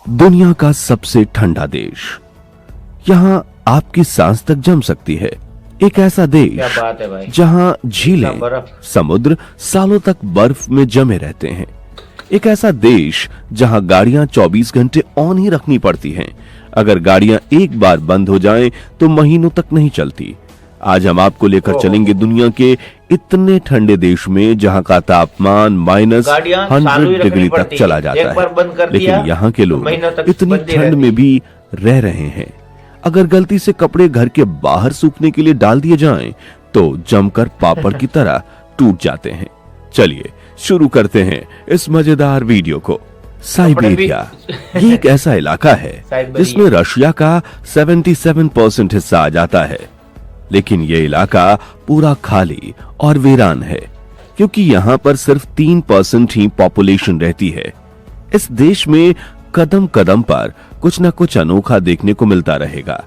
दुनिया का सबसे ठंडा देश, यहाँ आपकी सांस तक जम सकती है। एक ऐसा क्या देश बात है भाई। जहाँ झीलें, बर्फ। समुद्र सालों तक बर्फ में जमे रहते हैं। एक ऐसा देश जहाँ गाड़ियां 24 घंटे ऑन ही रखनी पड़ती हैं। अगर गाड़ियां एक बार बंद हो जाएं तो महीनों तक नहीं चलती। आज हम आपको लेकर चलेंगे दुनिया के इतने ठंडे देश में जहां का तापमान -100 डिग्री तक चला जाता है, लेकिन यहाँ के लोग इतनी ठंड में भी रह रहे हैं। अगर गलती से कपड़े घर के बाहर सूखने के लिए डाल दिए जाएं, तो जमकर पापड़ की तरह टूट जाते हैं। चलिए शुरू करते हैं इस मजेदार वीडियो को। साइबेरिया ये एक ऐसा इलाका है जिसमें रशिया का 77% हिस्सा आ जाता है, लेकिन ये इलाका पूरा खाली और वीरान है क्योंकि यहाँ पर सिर्फ 3% ही पॉपुलेशन रहती है। इस देश में कदम कदम पर कुछ न कुछ अनोखा देखने को मिलता रहेगा।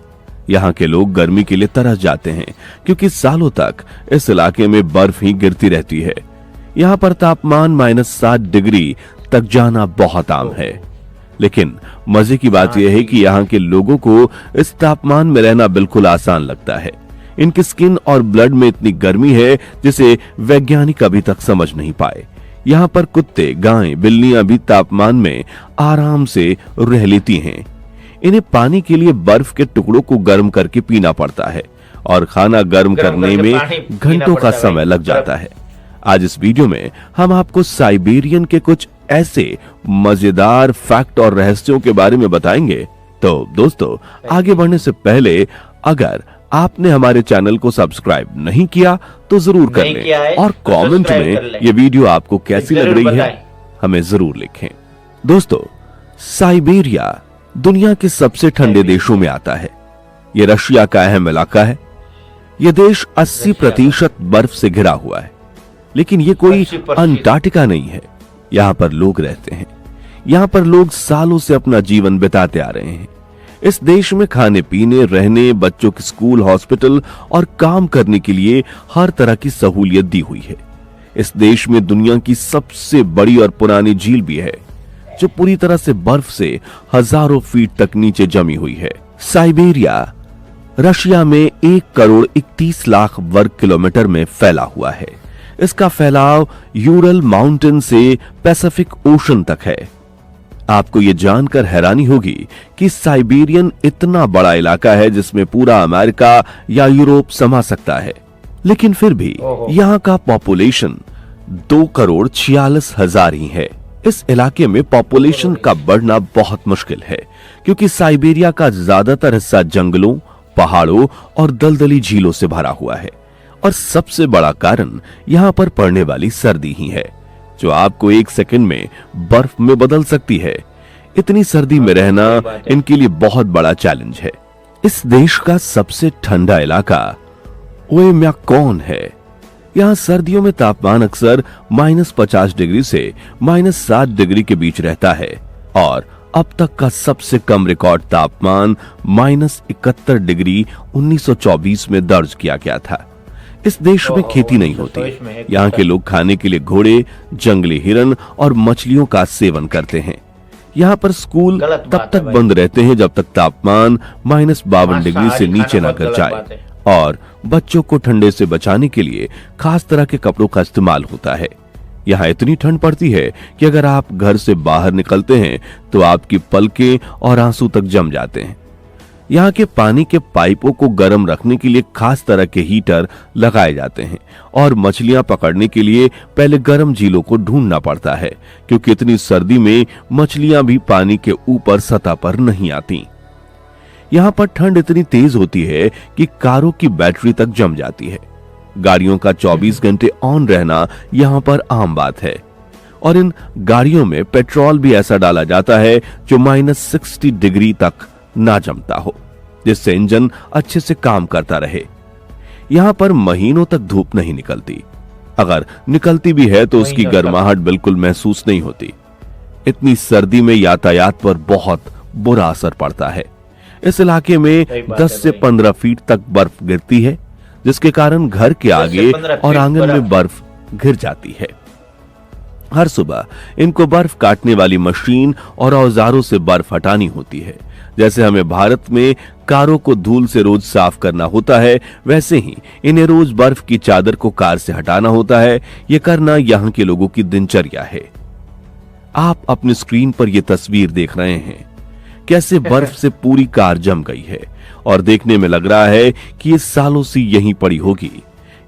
यहाँ के लोग गर्मी के लिए तरस जाते हैं क्योंकि सालों तक इस इलाके में बर्फ ही गिरती रहती है। यहाँ पर तापमान -7 डिग्री तक जाना बहुत आम है, लेकिन मजे की बात यह है कि यहाँ के लोगों को इस तापमान में रहना बिल्कुल आसान लगता है। इनकी स्किन और ब्लड में इतनी गर्मी है जिसे वैज्ञानिक अभी तक समझ नहीं पाए। यहाँ पर कुत्ते, गायें, बिल्लियां भी तापमान में आराम से रह लेती हैं। इन्हें पानी के लिए बर्फ के टुकड़ों को गर्म करके पीना पड़ता है और खाना गर्म करने में घंटों का समय लग जाता है। आज इस वीडियो में हम आपको साइबेरियन के कुछ ऐसे मजेदार फैक्ट और रहस्यों के बारे में बताएंगे। तो दोस्तों, आगे बढ़ने से पहले अगर आपने हमारे चैनल को सब्सक्राइब नहीं किया तो जरूर कर लें और कमेंट में ये वीडियो आपको कैसी लग रही है हमें जरूर लिखें। दोस्तों, साइबेरिया दुनिया के सबसे ठंडे देशों में आता है। ये रशिया का अहम इलाका है। यह देश 80% बर्फ से घिरा हुआ है, लेकिन ये कोई अंटार्कटिका नहीं है। यहाँ पर लोग रहते हैं। यहाँ पर लोग सालों से अपना जीवन बिताते आ रहे हैं। इस देश में खाने पीने, रहने, बच्चों के स्कूल, हॉस्पिटल और काम करने के लिए हर तरह की सहूलियत दी हुई है। इस देश में दुनिया की सबसे बड़ी और पुरानी झील भी है, जो पूरी तरह से बर्फ से हजारों फीट तक नीचे जमी हुई है। साइबेरिया रशिया में 1,31,00,000 वर्ग किलोमीटर में फैला हुआ है। इसका फैलाव यूरल माउंटेन से पैसिफिक ओशन तक है। आपको यह जानकर हैरानी होगी कि साइबेरियन इतना बड़ा इलाका है जिसमें पूरा अमेरिका या यूरोप समा सकता है, लेकिन फिर भी यहाँ का पॉपुलेशन 2,46,000 ही है। इस इलाके में पॉपुलेशन का बढ़ना बहुत मुश्किल है क्योंकि साइबेरिया का ज्यादातर हिस्सा जंगलों, पहाड़ों और दलदली झीलों से भरा हुआ है। और सबसे बड़ा कारण यहाँ पर पड़ने वाली सर्दी ही है, जो आपको 1 सेकंड में बर्फ में बदल सकती है। इतनी सर्दी में रहना इनके लिए बहुत बड़ा चैलेंज है। इस देश का सबसे ठंडा इलाका ओएम्याकॉन है। यहाँ सर्दियों में तापमान अक्सर -50 डिग्री से -7 डिग्री के बीच रहता है और अब तक का सबसे कम रिकॉर्ड तापमान -71 डिग्री 1924 में दर्ज किया गया था। इस देश में खेती नहीं होती। यहाँ के लोग खाने के लिए घोड़े, जंगली हिरन और मछलियों का सेवन करते हैं। यहाँ पर स्कूल तब तक बंद रहते हैं जब तक तापमान -52 डिग्री से नीचे न गिर जाए और बच्चों को ठंडे से बचाने के लिए खास तरह के कपड़ों का इस्तेमाल होता है। यहाँ इतनी ठंड पड़ती है कि अगर आप घर से बाहर निकलते हैं तो आपकी पलकें और आंसू तक जम जाते हैं। यहाँ के पानी के पाइपों को गर्म रखने के लिए खास तरह के हीटर लगाए जाते हैं और मछलियां पकड़ने के लिए पहले गर्म झीलों को ढूंढना पड़ता है क्योंकि इतनी सर्दी में मछलियां भी पानी के ऊपर सतह पर नहीं आती। यहाँ पर ठंड इतनी तेज होती है कि कारों की बैटरी तक जम जाती है। गाड़ियों का 24 घंटे ऑन रहना यहाँ पर आम बात है और इन गाड़ियों में पेट्रोल भी ऐसा डाला जाता है जो -60 डिग्री तक ना जमता हो, जिससे इंजन अच्छे से काम करता रहे। यहाँ पर महीनों तक धूप नहीं निकलती। अगर निकलती भी है तो उसकी गर्माहट बिल्कुल महसूस नहीं होती। इतनी सर्दी में यातायात पर बहुत बुरा असर पड़ता है। इस इलाके में 10 से 15 फीट तक बर्फ गिरती है, जिसके कारण घर के आगे और आंगन में बर्फ घिर जाती है। हर सुबह इनको बर्फ काटने वाली मशीन और औजारों से बर्फ हटानी होती है। जैसे हमें भारत में कारों को धूल से रोज साफ करना होता है, वैसे ही इन्हें रोज बर्फ की चादर को कार से हटाना होता है। यह करना यहाँ के लोगों की दिनचर्या है। आप अपनी स्क्रीन पर यह तस्वीर देख रहे हैं, कैसे बर्फ से पूरी कार जम गई है और देखने में लग रहा है कि ये सालों से यहीं पड़ी होगी।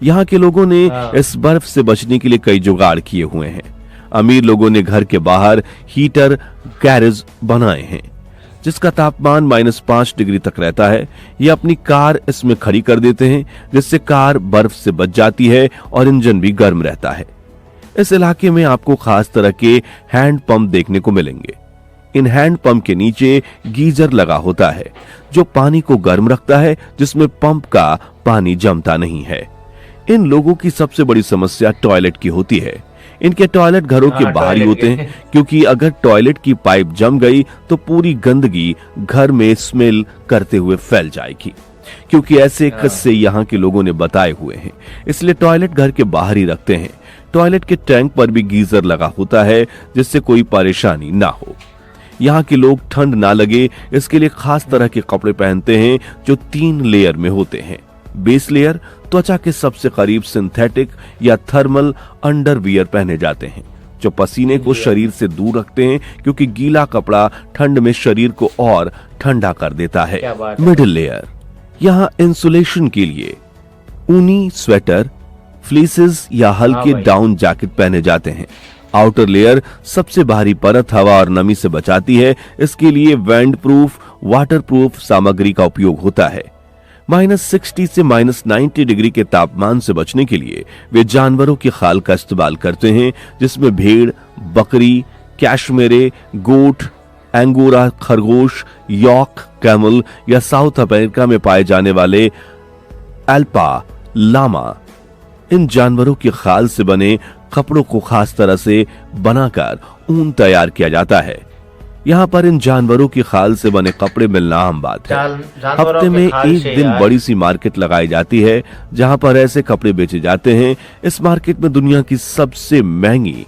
यहाँ के लोगों ने इस बर्फ से बचने के लिए कई जुगाड़ किए हुए हैं। अमीर लोगों ने घर के बाहर हीटर गैरेज बनाए हैं, जिसका तापमान -5 डिग्री तक रहता है। ये अपनी कार इसमें खड़ी कर देते हैं, जिससे कार बर्फ से बच जाती है और इंजन भी गर्म रहता है। इस इलाके में आपको खास तरह के हैंड पंप देखने को मिलेंगे। इन हैंड पंप के नीचे गीजर लगा होता है, जो पानी को गर्म रखता है, जिसमें पंप का पानी जमता नहीं है। इन लोगों की सबसे बड़ी समस्या टॉयलेट की होती है। इनके टॉयलेट घरों के बाहर ही होते हैं, क्योंकि अगर टॉयलेट की पाइप जम गई तो पूरी गंदगी घर में स्मेल करते हुए फैल जाएगी। क्योंकि ऐसे किस्से यहाँ के लोगों ने बताए हुए हैं, इसलिए टॉयलेट घर के बाहर ही रखते हैं। टॉयलेट के टैंक पर भी गीजर लगा होता है, जिससे कोई परेशानी ना हो। यहाँ के लोग ठंड ना लगे, इसके लिए खास तरह के कपड़े पहनते हैं, जो 3 लेयर में होते हैं। बेस लेयर त्वचा के सबसे करीब सिंथेटिक या थर्मल अंडरवियर पहने जाते हैं, जो पसीने को शरीर से दूर रखते हैं, क्योंकि गीला कपड़ा ठंड में शरीर को और ठंडा कर देता है। मिडिल लेयर, यहाँ इंसुलेशन के लिए ऊनी स्वेटर, फ्लीसेस या हल्के डाउन जैकेट पहने जाते हैं। आउटर लेयर सबसे बाहरी परत हवा और नमी से बचाती है। इसके लिए विंड प्रूफ, वाटर प्रूफ सामग्री का उपयोग होता है। -60 से -90 डिग्री के तापमान से बचने के लिए वे जानवरों की खाल का इस्तेमाल करते हैं, जिसमें भेड़, बकरी, कैशमेरे, गोट, एंगोरा खरगोश, यॉक कैमल या साउथ अमेरिका में पाए जाने वाले एल्पा लामा। इन जानवरों की खाल से बने कपड़ों को खास तरह से बनाकर ऊन तैयार किया जाता है। यहाँ पर इन जानवरों की खाल से बने कपड़े मिलना आम बात है। हफ्ते में एक दिन बड़ी सी मार्केट लगाई जाती है, जहाँ पर ऐसे कपड़े बेचे जाते हैं। इस मार्केट में दुनिया की सबसे महंगी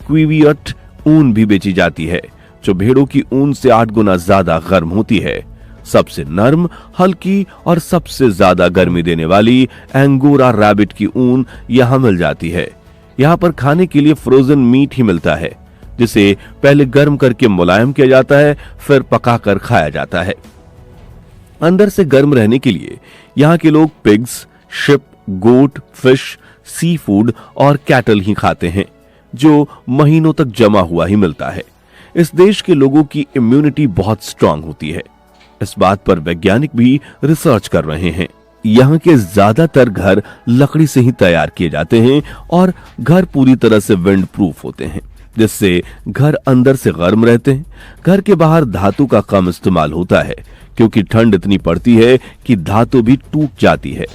क्वीवियट ऊन भी बेची जाती है, जो भेड़ों की ऊन से 8 गुना ज्यादा गर्म होती है। सबसे नर्म, हल्की और सबसे ज्यादा गर्मी देने वाली एंगोरा रैबिट की ऊन यहाँ मिल जाती है। यहाँ पर खाने के लिए फ्रोजन मीट ही मिलता है, जिसे पहले गर्म करके मुलायम किया जाता है, फिर पकाकर खाया जाता है। अंदर से गर्म रहने के लिए यहाँ के लोग पिग्स, शिप, गोट, फिश, सी फूड और कैटल ही खाते हैं, जो महीनों तक जमा हुआ ही मिलता है। इस देश के लोगों की इम्यूनिटी बहुत स्ट्रांग होती है। इस बात पर वैज्ञानिक भी रिसर्च कर रहे हैं। यहाँ के ज्यादातर घर लकड़ी से ही तैयार किए जाते हैं और घर पूरी तरह से विंड प्रूफ होते हैं, जिससे घर अंदर से गर्म रहते हैं। घर के बाहर धातु का कम इस्तेमाल होता है, क्योंकि ठंड इतनी पड़ती है कि धातु भी टूट जाती है।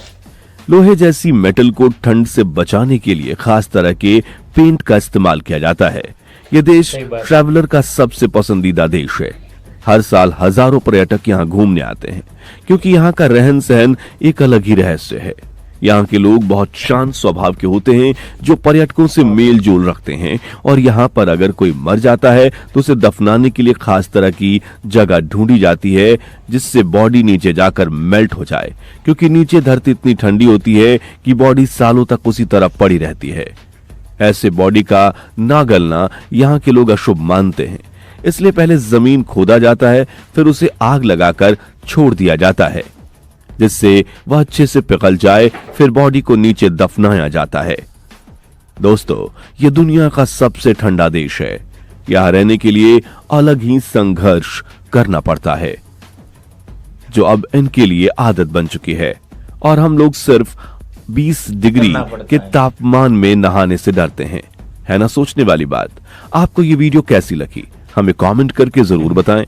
लोहे जैसी मेटल को ठंड से बचाने के लिए खास तरह के पेंट का इस्तेमाल किया जाता है। यह देश ट्रैवलर का सबसे पसंदीदा देश है। हर साल हजारों पर्यटक यहाँ घूमने आते हैं, क्योंकि यहाँ का रहन सहन एक अलग ही रहस्य है। यहाँ के लोग बहुत शांत स्वभाव के होते हैं, जो पर्यटकों से मेल जोल रखते हैं। और यहाँ पर अगर कोई मर जाता है तो उसे दफनाने के लिए खास तरह की जगह ढूंढी जाती है, जिससे बॉडी नीचे जाकर मेल्ट हो जाए, क्योंकि नीचे धरती इतनी ठंडी होती है कि बॉडी सालों तक उसी तरह पड़ी रहती है। ऐसे बॉडी का ना गलना यहाँ के लोग अशुभ मानते हैं, इसलिए पहले जमीन खोदा जाता है, फिर उसे आग लगाकर छोड़ दिया जाता है, जिससे वह अच्छे से पिघल जाए। फिर बॉडी को नीचे दफनाया जाता है। दोस्तों, यह दुनिया का सबसे ठंडा देश है। यहां रहने के लिए अलग ही संघर्ष करना पड़ता है, जो अब इनके लिए आदत बन चुकी है। और हम लोग सिर्फ 20 डिग्री के तापमान में नहाने से डरते हैं। है ना सोचने वाली बात। आपको ये वीडियो कैसी लगी, हमें कमेंट करके जरूर बताएं।